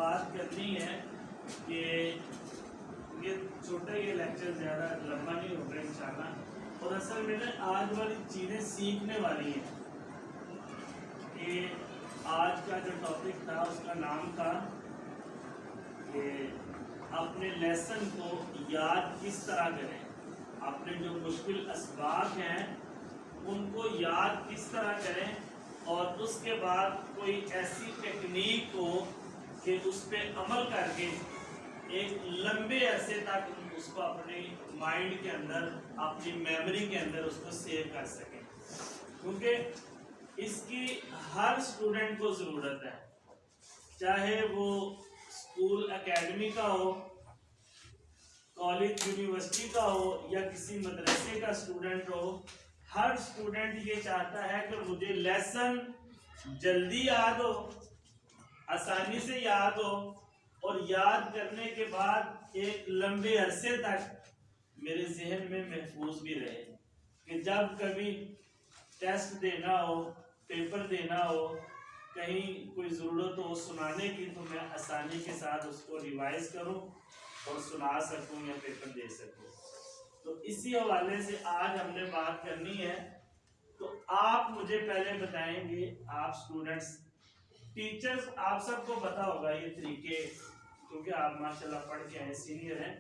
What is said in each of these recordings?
बात करनी है कि ये छोटा ये लेक्चर ज़्यादा लंबा नहीं होगा इंशाल्लाह। और असल में ना आज वाली चीज़ें सीखने वाली हैं। कि आज का जो टॉपिक था उसका नाम था कि अपने लेसन को याद किस तरह करें, अपने जो मुश्किल असबाब हैं उनको याद किस तरह करें, और उसके बाद कोई ऐसी टेक्निक हो कि उस पर अमल करके एक लंबे अरसे तक उसको अपने माइंड के अंदर, अपनी मेमोरी के अंदर उसको सेव कर सकें। क्योंकि इसकी हर स्टूडेंट को ज़रूरत है, चाहे वो स्कूल एकेडमी का हो, कॉलेज यूनिवर्सिटी का हो, या किसी मदरसे का स्टूडेंट हो। हर स्टूडेंट ये चाहता है कि मुझे लेसन जल्दी याद हो, आसानी से याद हो, और याद करने के बाद एक लंबे अरसे तक मेरे जहन में महफूज भी रहे। कि जब कभी टेस्ट देना हो, पेपर देना हो, कहीं कोई ज़रूरत हो सुनाने की, तो मैं आसानी के साथ उसको रिवाइज करूं और सुना सकूं या पेपर दे सकूं। तो इसी हवाले से आज हमने बात करनी है। तो आप मुझे पहले बताएंगे, आप स्टूडेंट्स, टीचर्स, आप सबको पता होगा ये तरीके, क्योंकि आप माशाल्लाह पढ़ के आए, सीनियर हैं।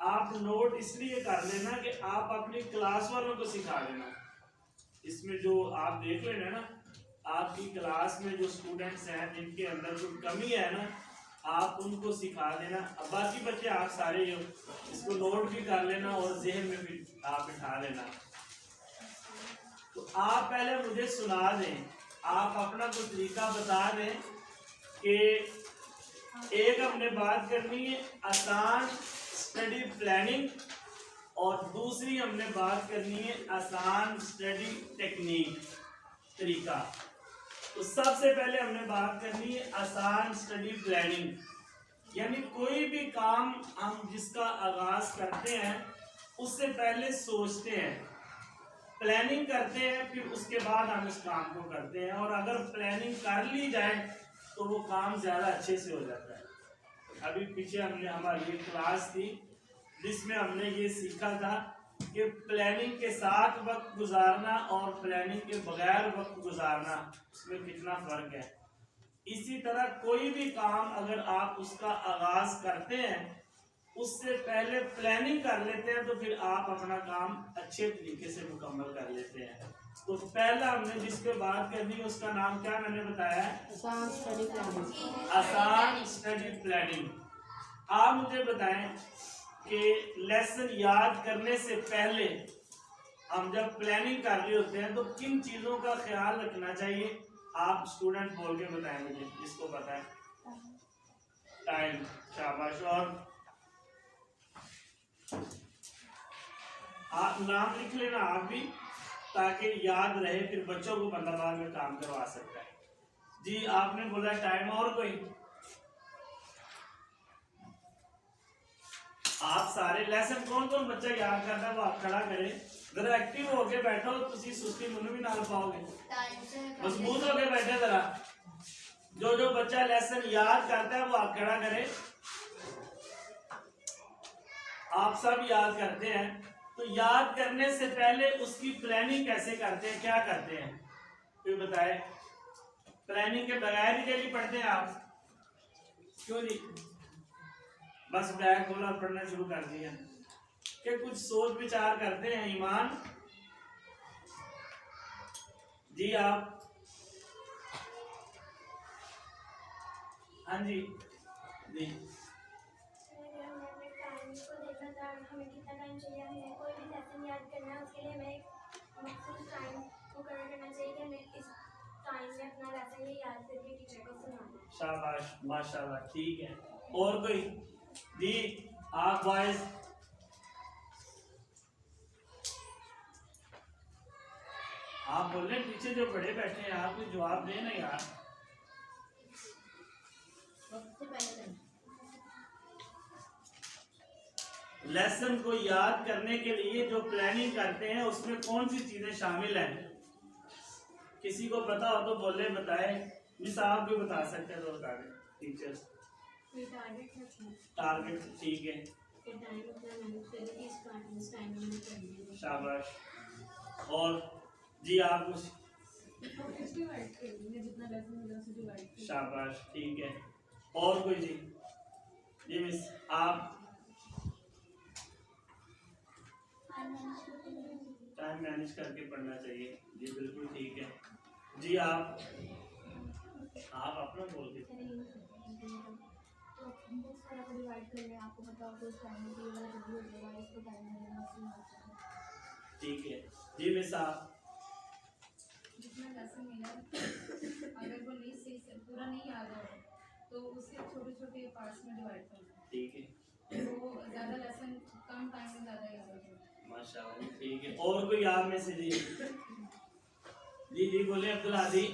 आप नोट इसलिए कर लेना कि आप अपनी क्लास वालों को सिखा देना। इसमें जो आप देख लेना ना, आपकी क्लास में जो स्टूडेंट्स हैं जिनके अंदर कोई कमी है ना, आप उनको सिखा देना। अब बाकी बच्चे आप सारे जो इसको नोट भी कर लेना और जहन में भी आप बिठा लेना। तो आप पहले मुझे सुना दें, आप अपना कोई तरीका बता दें कि एक हमने बात करनी है आसान स्टडी प्लानिंग, और दूसरी हमने बात करनी है आसान स्टडी टेक्निक, तरीका। तो सबसे पहले हमने बात करनी है आसान स्टडी प्लानिंग। यानी कोई भी काम हम जिसका आगाज करते हैं उससे पहले सोचते हैं, प्लानिंग करते हैं, फिर उसके बाद हम इस काम को करते हैं। और अगर प्लानिंग कर ली जाए तो वो काम ज़्यादा अच्छे से हो जाता है। अभी पीछे हमने हमारी एक क्लास थी जिसमें हमने ये सीखा था कि प्लानिंग के साथ वक्त गुजारना और प्लानिंग के बगैर वक्त गुजारना, उसमें कितना फ़र्क है। इसी तरह कोई भी काम अगर आप उसका आगाज़ करते हैं, उससे पहले प्लानिंग कर लेते हैं, तो फिर आप अपना काम अच्छे तरीके से मुकम्मल कर लेते हैं। तो पहला हमने जिस पे बात करनी है उसका नाम क्या मैंने बताया है? आसान स्टडी प्लानिंग। आसान स्टडी प्लानिंग। आप मुझे बताएं कि लेसन याद करने से पहले हम जब प्लानिंग कर रहे होते हैं तो किन चीज़ों का ख्याल रखना चाहिए? आप स्टूडेंट बोल के बताएं मुझे, जिसको पता है। टाइम, शाबाश। और आप नाम लिख लेना आप भी, ताकि याद रहे, फिर बच्चों को बंदा बाद में काम करवा सकता है। जी आपने बोला टाइम। और कोई? आप सारे लेसन कौन कौन बच्चा याद करता है वो आप खड़ा करे, जरा एक्टिव होके बैठो, तुसी सुस्ती मुझे भी ना पाओगे, मजबूत होके बैठे जरा। जो बच्चा लेसन याद करता है वो आप खड़ा करे। आप सब याद करते हैं, तो याद करने से पहले उसकी प्लानिंग कैसे करते हैं, क्या करते हैं, कोई बताए? प्लानिंग के बगैर ही डेली पढ़ते हैं आप? क्यों जी? बस बैग खोला और पढ़ना शुरू कर दिया? कि कुछ सोच विचार करते हैं? ईमान जी आप? हाँ जी जी। हमें कितना टाइम चाहिए, हमें कोई भी लेसन याद करना है उसके लिए हमें एक मखसूस टाइम मुकर्रर करना चाहिए कि हमें इस टाइम में अपना लेसन ये याद करके टीचर को सुनाना है। शाबाश, माशाल्लाह, ठीक है। और कोई? जी आप बॉयज? आप बोल रहे पीछे जो बड़े बैठे हैं, आप कुछ जवाब दें ना यार। लेसन को याद करने के लिए जो प्लानिंग करते हैं उसमें कौन सी चीजें शामिल हैं? किसी को पता हो तो बोले, बताए। मिस आप भी बता सकते हैं तो बता दें टीचर्स। कोई टारगेट रखना, टारगेट ठीक है, फिर टाइम अपना मैनेज करके इस टाइम में करनी है। शाबाश। और जी आप कुछ, डिवाइड कर देंगे, जितना लेसन मिला उसे डिवाइड कर। शाबाश ठीक है। और कोई जी? जी मिस आप? टाइम मैनेज करके पढ़ना चाहिए, जी बिल्कुल ठीक है। जी आप अपना बोल के। तो बुक्स वगैरह को डिवाइड कर लें, आपको पता हो तो उस टाइम में ये वाला जल्दी हो जाएगा, इसको टाइम मिलेगा उसमें हो जाएगा। ठीक है जी मिस आप? जितना लेसन मिला अगर वो नहीं सही से पूरा नहीं याद हो तो उसे छोटे छोटे पार्ट्स में डिवाइड करना, ठीक है, वो ज़्यादा लेसन कम टाइम में ज़्यादा याद हो जाए। माशाल्लाह जी ठीक है। और कोई आप में से जी? जी बोले अब्दुल हादी।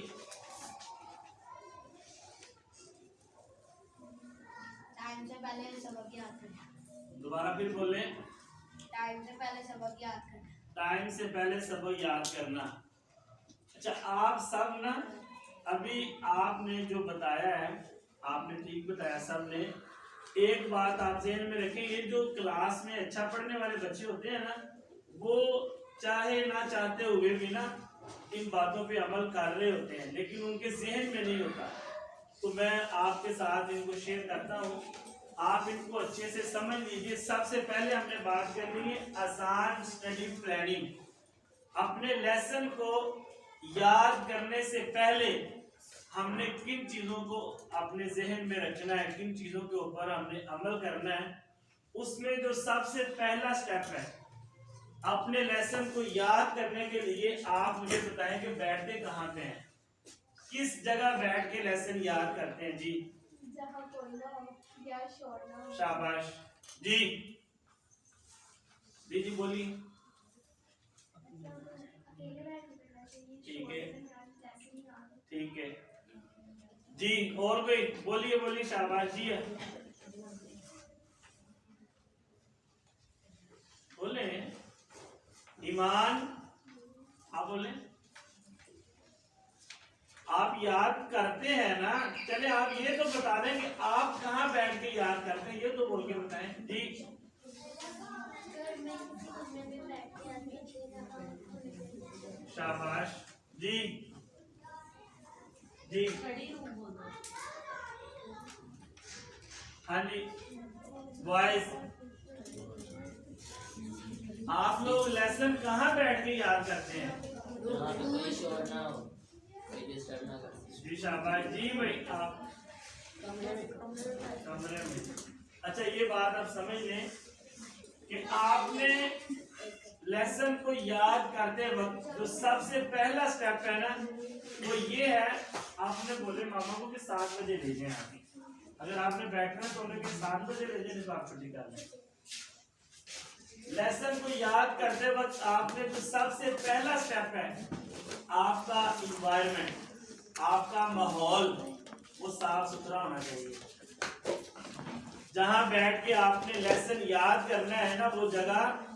टाइम से पहले सबक याद करना। दोबारा फिर बोले। टाइम से पहले सबक याद करना। टाइम से पहले सबक याद करना। अच्छा आप सब ना, अभी आपने जो बताया है आपने ठीक बताया सब ने। एक बात आप ज़हन में रखें, ये जो क्लास में अच्छा पढ़ने वाले बच्चे होते हैं ना, वो चाहे ना चाहते हुए भी ना इन बातों पे अमल कर रहे होते हैं, लेकिन उनके जहन में नहीं होता। तो मैं आपके साथ इनको शेयर करता हूँ, आप इनको अच्छे से समझ लीजिए। सबसे पहले हमने बात करनी है आसान स्टडी प्लानिंग। अपने लेसन को याद करने से पहले हमने किन चीज़ों को अपने जहन में रखना है, किन चीज़ों के ऊपर हमने अमल करना है, उसमें जो सबसे पहला स्टेप है अपने लेसन को याद करने के लिए, आप मुझे बताएं कि बैठते कहाँ पे हैं, किस जगह बैठ के लेसन याद करते हैं? जी जहाँ कोई ना हो या शोर ना हो। शाबाश जी, जी बोलिए। अकेले बैठ के पढ़ना चाहिए, ठीक है। शोर से याद जैसे ही याद हो। ठीक है जी। और कोई? बोलिए शाबाश जी। बोले ईमान, आप बोले। आप याद करते हैं ना, चले आप ये तो बता दें कि आप कहाँ बैठ के याद करते हैं, ये तो बोल के बताएं जी। शाबाश जी, जी स्टडी रूम होना। हाँ जी बॉयज, आप लोग लेसन कहाँ बैठ के याद करते हैं? जहाँ पे कोई शोर ना हो, कोई डिस्टर्ब ना करे। जी शाबाश जी भाई। आप कमरे में। अच्छा ये बात आप समझ लें कि आपने लेसन को याद करते वक्त जो सबसे पहला स्टेप है ना, वो ये है, आपने बोले मामा को कि 7 बजे ले जाएं आप। अगर आपने बैठना है तो उन्हें 7 बजे ले जाने तो आप छुट्टी कर लें। लेसन को याद करते वक्त आपने जो सबसे पहला स्टेप है, आपका इन्वायरमेंट, आपका माहौल वो साफ सुथरा होना चाहिए। जहां बैठ के आपने लेसन याद करना है ना, वो जगह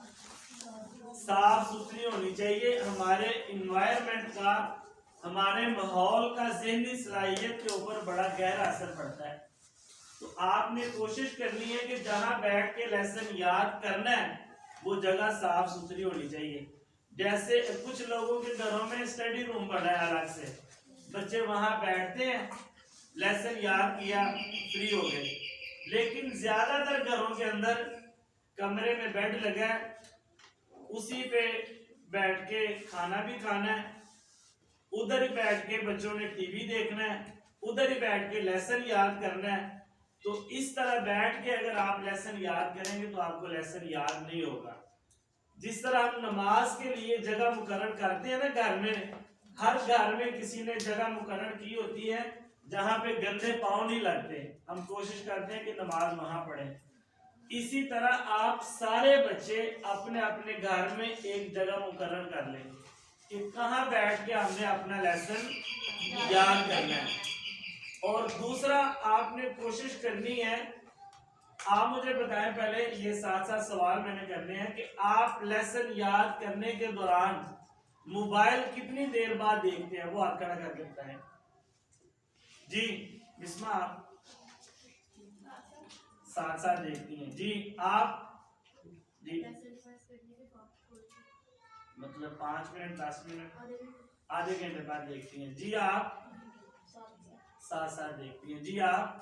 साफ सुथरी होनी चाहिए। हमारे इन्वायरमेंट का, हमारे माहौल का ज़हनी सलाहियत के ऊपर बड़ा गहरा असर पड़ता है। तो आपने कोशिश करनी है कि जहां बैठ के लेसन याद करना है वो जगह साफ सुथरी होनी चाहिए। जैसे कुछ लोगों के घरों में स्टडी रूम बना है अलग से, बच्चे वहां बैठते हैं, लेसन याद किया, फ्री हो गए। लेकिन ज्यादातर घरों के अंदर कमरे में बेड लगा है, उसी पे बैठ के खाना भी खाना है, उधर ही बैठ के बच्चों ने टीवी देखना है, उधर ही बैठ के लेसन याद करना है। तो इस तरह बैठ के अगर आप लेसन याद करेंगे तो आपको लेसन याद नहीं होगा। जिस तरह हम नमाज के लिए जगह मुकर्रर करते हैं ना घर में, हर घर में किसी ने जगह मुकर्रर की होती है जहां पे गंदे पांव नहीं लगते, हम कोशिश करते हैं कि नमाज वहां पढ़ें। इसी तरह आप सारे बच्चे अपने अपने घर में एक जगह मुकर्रर कर लें कि कहाँ बैठ के हमने अपना लेसन याद करना है। और दूसरा आपने कोशिश करनी है, आप मुझे बताएं पहले, ये 7 सवाल मैंने करने हैं कि आप लेसन याद करने के दौरान मोबाइल कितनी देर बाद देखते हैं, वो आप खड़ा करके बताएं जी। बिस्मा आप? साथ साथ देखती हैं जी। आप जी मतलब 5 मिनट 10 मिनट आधे घंटे बाद देखती हैं जी। आप साथ साथ देखती हैं जी। आप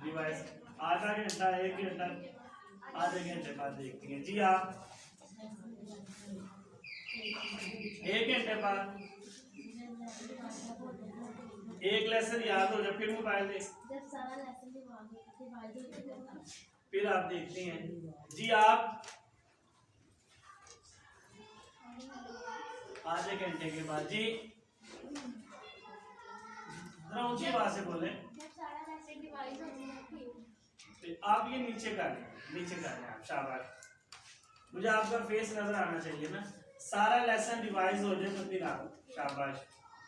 रिवाइज आधा घंटा 1 घंटा आधे घंटे बाद देखती हैं जी। आप 1 घंटे बाद एक लेसन याद हो जाए फिर मोबाइल देख, जब सारा लेसन फिर आप देखती हैं जी। आप आधे घंटे के बाद जी। जरा ऊंची आवाज से बोले। जब सारा लेसन रिवाइज हो जाए फिर आप ये नीचे कर लें आप। शाबाश। मुझे आपका फेस नजर आना चाहिए ना। सारा लेसन रिवाइज हो जाए तो फिर आप शाबाश।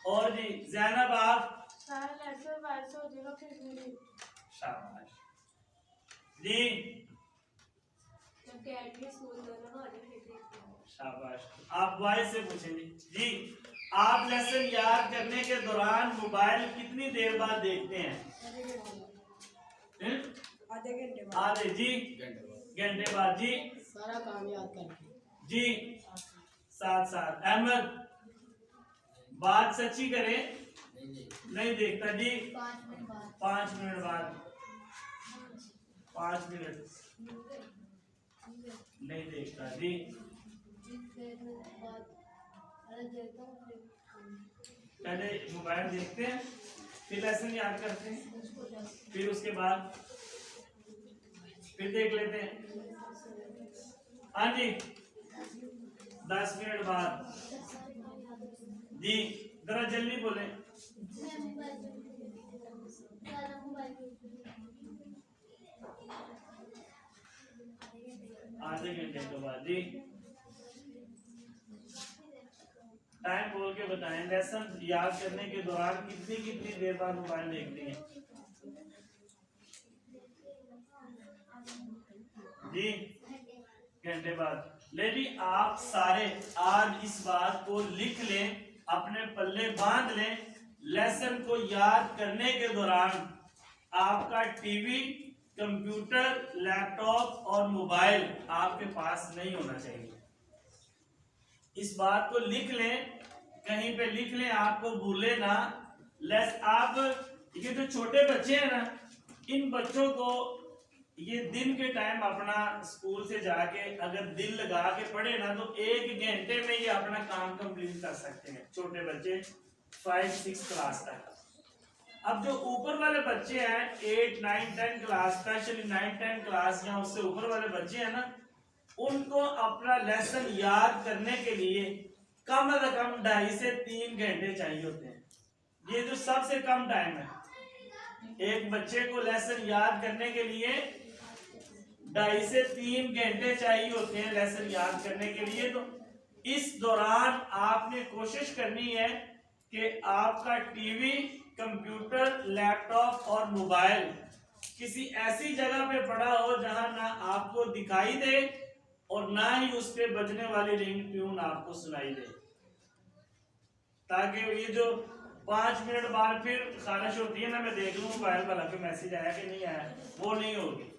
और जी जैनब आप सारा लेसन रिवाइज हो जाएगा फिर शाबाश जी। जब कैडमी स्कूल दोनों हो जाए शाबाश। आप वॉइस से पूछेंगे जी। आप लेसन याद करने के दौरान मोबाइल कितनी देर बाद देखते हैं? आधे घंटे बाद। आधे जी घंटे बाद जी। सारा काम याद करके जी साथ साथ। अहमद बात सच्ची करें। नहीं देखता जी। 5 मिनट बाद 5 मिनट बाद 5 मिनट नहीं देखता जी। पहले मोबाइल देखते हैं फिर लेसन याद करते हैं फिर उसके बाद फिर देख लेते हैं। हाँ जी 10 मिनट बाद जी। जरा जल्दी बोले। आधे घंटे के बाद जी। टाइम बोल के बताएं। लेसन याद करने के दौरान कितनी देर बाद मोबाइल देखती हैं जी? घंटे बाद। लेकिन आप सारे आज इस बात को लिख लें, अपने पल्ले बांध लें। लेसन को याद करने के दौरान आपका टीवी, कंप्यूटर, लैपटॉप और मोबाइल आपके पास नहीं होना चाहिए। इस बात को लिख लें, कहीं पे लिख लें, आपको भूले ना। आप ये जो छोटे बच्चे हैं ना, इन बच्चों को ये दिन के टाइम अपना स्कूल से जाके अगर दिल लगा के पढ़े ना तो 1 घंटे में ये अपना काम कंप्लीट कर सकते हैं। छोटे बच्चे 5-6 क्लास तक। अब जो ऊपर वाले बच्चे हैं 8, 9, 10 क्लास, स्पेशली 9, 10 क्लास या उससे ऊपर वाले बच्चे हैं ना, उनको अपना लेसन याद करने के लिए कम से कम 2.5 से 3 घंटे चाहिए होते हैं। ये जो सबसे कम टाइम है एक बच्चे को लेसन याद करने के लिए 2.5 से 3 घंटे चाहिए होते हैं लेसन याद करने के लिए। तो इस दौरान आपने कोशिश करनी है कि आपका टीवी, कंप्यूटर, लैपटॉप और मोबाइल किसी ऐसी जगह पे पड़ा हो जहां ना आपको दिखाई दे और ना ही उस पे बजने वाली रिंग ट्यून आपको सुनाई दे, ताकि ये जो 5 मिनट बाद फिर खारिश होती है ना, मैं देख लूं मोबाइल वाला पे मैसेज आया कि नहीं आया, वो नहीं होगी।